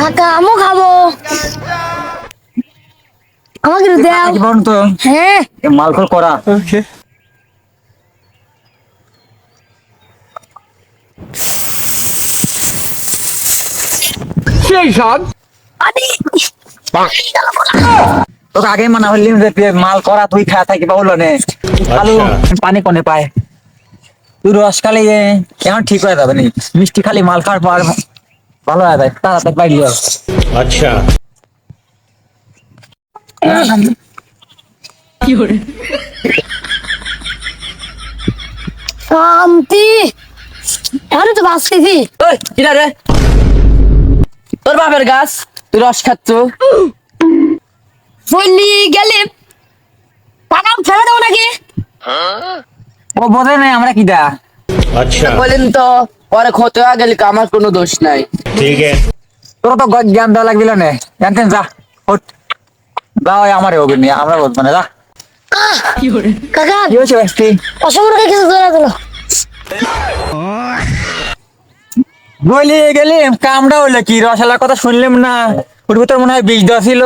কাকা আমও খাবো আমাকে দাও কি বলুন তো হ্যাঁ মালকল করা সেই স্বাদ আরে তোকে আগে মানা হইলিম যে তুই মাল করা তুই খায় থাকি বললো নে আলু পানি কোনে পায় তুই রস খালি এখন ঠিক হয়ে যাবে নি মিষ্টি খালি মাল খাওয়ার পর ভালো হয়ে যায় তাড়াতাড়ি বাইরে যাও अच्छा শান্তি আরে তো বাস খেয়েছি ওই কিরা রে তোর বাপের গাছ তুই রস খাচ্ছ বললি গেলে টাকা ছেড়ে দেবো নাকি ও বোঝে নাই আমরা কিটা अच्छा বলেন তো পরে ক্ষতি হয়ে গেলে কি আমার কোনো দোষ নাই ठीक है তোর তো জ্ঞান দেওয়া লাগবিল না জানতেন যা ওঠ যা ওই আমারে হবে নি আমরা বলবো না যা কাকা কি হয়েছে ব্যক্তি অসময় কিছু ধরে দিল বলি গেলি কামড়া হইলে কি রসালার কথা শুনলাম না ওর ভিতর মনে হয় বিষ দেওয়া ছিল